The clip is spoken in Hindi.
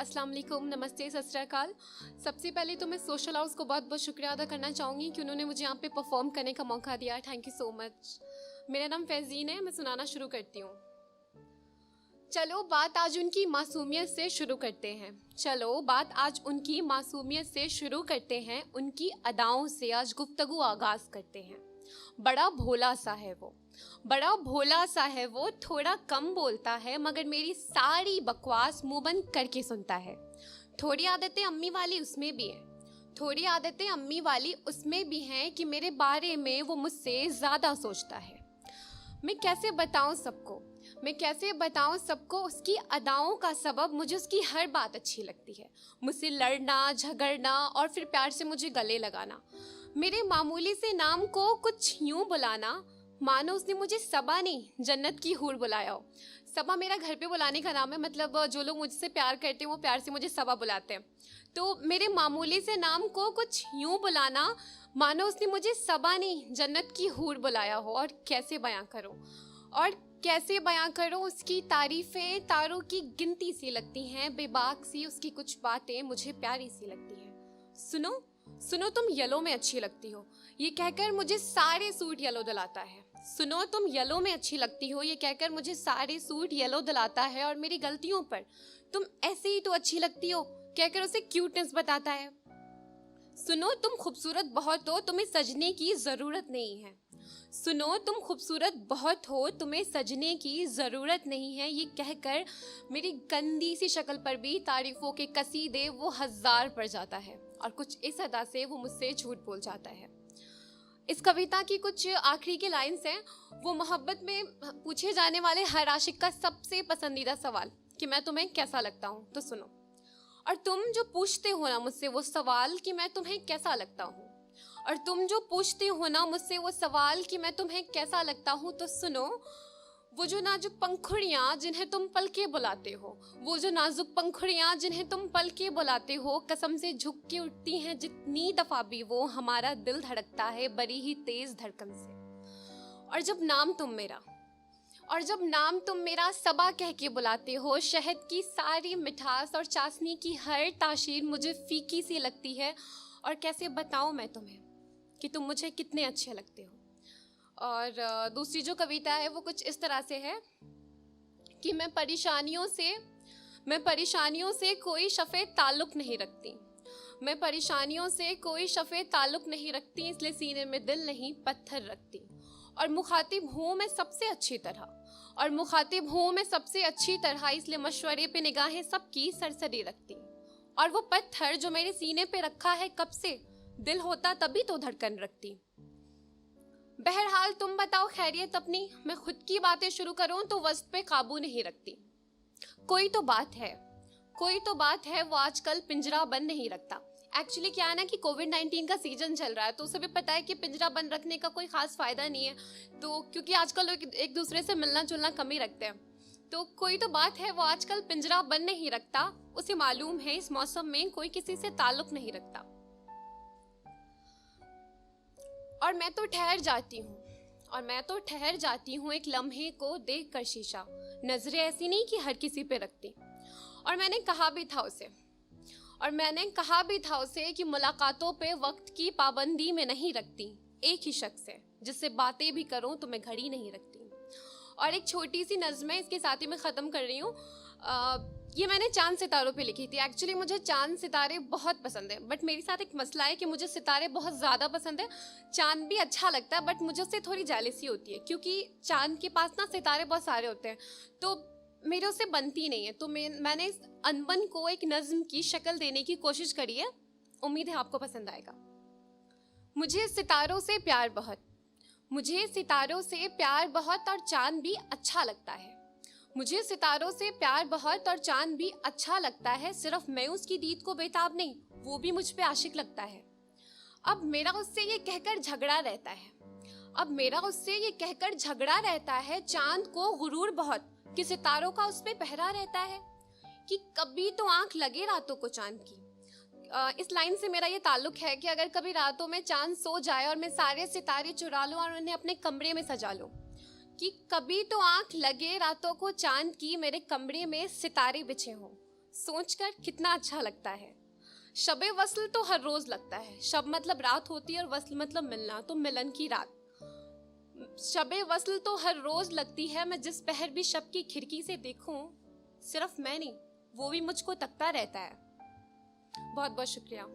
अस्सलाम वालेकुम, नमस्ते, सत श्री अकाल। सबसे पहले तो मैं सोशल हाउस को बहुत बहुत शुक्रिया अदा करना चाहूँगी कि उन्होंने मुझे यहाँ पे परफॉर्म करने का मौका दिया। Thank you so much. मेरा नाम फैज़ीन है, मैं सुनाना शुरू करती हूँ। चलो बात आज उनकी मासूमियत से शुरू करते हैं। उनकी अदाओं से आज गुफ्तगू आगाज़ करते हैं। बड़ा भोला सा है वो, थोड़ा कम बोलता है मगर मेरी सारी बकवास मुंह बंद करके सुनता है। थोड़ी आदतें अम्मी वाली उसमें भी हैं कि मेरे बारे में वो मुझसे ज़्यादा सोचता है। मैं कैसे बताऊं सबको उसकी अदाओं का सबब। मुझे उसकी हर बात अच्छी लगती है, मुझसे लड़ना, झगड़ना और फिर प्यार से मुझे गले लगाना। मेरे मामूली से नाम को कुछ यूं बुलाना मानो उसने मुझे सबा नहीं जन्नत की हूर बुलाया हो। सबा मेरा घर पे बुलाने का नाम है, मतलब जो लोग मुझसे प्यार करते हैं वो प्यार से मुझे सबा बुलाते हैं। तो मेरे मामूली से नाम को कुछ यूं बुलाना मानो उसने मुझे सबा नहीं जन्नत की हूर बुलाया हो। और कैसे बयां करूं उसकी तारीफें तारों की गिनती सी लगती हैं, बेबाक सी उसकी कुछ बातें मुझे प्यारी सी लगती हैं। सुनो तुम येलो में अच्छी लगती हो, ये कहकर मुझे सारे सूट येलो दिलाता है। और मेरी गलतियों पर तुम ऐसे ही तो अच्छी लगती हो कहकर उसे क्यूटनेस बताता है। सुनो तुम खूबसूरत बहुत हो, तुम्हें सजने की ज़रूरत नहीं है। ये कहकर मेरी गंदी सी शक्ल पर भी तारीफों के कसीदे वो 1000 पड़ जाता है और कुछ इस अदा से वो मुझसे झूठ बोल जाता है। इस कविता की कुछ आखिरी के लाइन्स हैं। वो मोहब्बत में पूछे जाने वाले हर आशिक का सबसे पसंदीदा सवाल कि मैं तुम्हें कैसा लगता हूँ, तो सुनो। और तुम जो पूछते हो ना मुझसे वो सवाल कि मैं तुम्हें कैसा लगता हूँ, तो सुनो। वो जो नाजुक पंखुड़ियाँ जिन्हें तुम पल के बुलाते हो, कसम से झुक के उठती हैं जितनी दफा भी वो, हमारा दिल धड़कता है बड़ी ही तेज धड़कन से। और जब नाम तुम मेरा सबा कह के बुलाते हो, शहद की सारी मिठास और चाशनी की हर तासीर मुझे फीकी सी लगती है। और कैसे बताऊं मैं तुम्हें कि तुम मुझे कितने अच्छे लगते हो। और दूसरी जो कविता है वो कुछ इस तरह से है कि मैं परेशानियों से कोई शफ़े ताल्लुक़ नहीं रखती, इसलिए सीने में दिल नहीं पत्थर रखती। और मुखातिब हूँ मैं सबसे अच्छी तरह, इसलिए मशवरे पे निगाहें सबकी सरसरी रखती। और वो पत्थर जो मेरे सीने पे रखा है कब से, दिल होता तभी तो धड़कन रखती। बहरहाल तुम बताओ खैरियत अपनी, मैं खुद की बातें शुरू करूं तो वस्त पे काबू नहीं रखती। कोई तो बात है वो आजकल पिंजरा बंद नहीं रखता। एक्चुअली क्या है ना कि कोविड-19 का सीजन चल रहा है, तो उसे भी पता है कि पिंजरा बंद रखने का कोई खास फायदा नहीं है, तो क्योंकि आजकल लोग एक दूसरे से मिलना जुलना कम ही रखते हैं। तो कोई तो बात है वो आजकल पिंजरा बंद नहीं रखता, उसे मालूम है इस मौसम में कोई किसी से ताल्लुक नहीं रखता। और मैं तो ठहर जाती हूँ एक लम्हे को देख कर शीशा, नजरें ऐसी नहीं कि हर किसी पे रखती। और मैंने कहा भी था उसे कि मुलाकातों पे वक्त की पाबंदी में नहीं रखती, एक ही शख्स है जिससे बातें भी करूं तो मैं घड़ी नहीं रखती। और एक छोटी सी नज़्म है, इसके साथ ही मैं ख़त्म कर रही हूँ। ये मैंने चांद सितारों पे लिखी थी। एक्चुअली मुझे चांद सितारे बहुत पसंद है, बट मेरे साथ एक मसला है कि मुझे सितारे बहुत ज़्यादा पसंद है। चांद भी अच्छा लगता है बट मुझे उससे थोड़ी जेलसी होती है, क्योंकि चांद के पास ना सितारे बहुत सारे होते हैं, तो मेरे उससे बनती नहीं है। तो मैंने इस अनबन को एक नज़्म की शक्ल देने की कोशिश करी है, उम्मीद है आपको पसंद आएगा। मुझे सितारों से प्यार बहुत और चांद भी अच्छा लगता है। सिर्फ मैं उसकी दीद को बेताब नहीं, वो भी मुझ पे आशिक लगता है। अब मेरा उससे ये कहकर झगड़ा रहता है, चांद को गुरूर बहुत कि सितारों का उस पे पहरा रहता है, कि कभी तो आंख लगे रातों को चांद की। इस लाइन से मेरा ये ताल्लुक है कि अगर कभी रातों में चांद सो जाए और मैं सारे सितारे चुरा लूं और उन्हें अपने कमरे में सजा लूं, कि कभी तो आंख लगे रातों को चांद की, मेरे कमरे में सितारे बिछे हों, सोचकर कितना अच्छा लगता है। शबे वस्ल तो हर रोज लगता है। शब मतलब रात होती है और वस्ल मतलब मिलना, तो मिलन की रात। शबे वस्ल तो हर रोज लगती है। मैं जिस पहर भी शब की खिड़की से देखूं, सिर्फ मैं नहीं, वो भी मुझको तकता रहता है। बहुत बहुत शुक्रिया।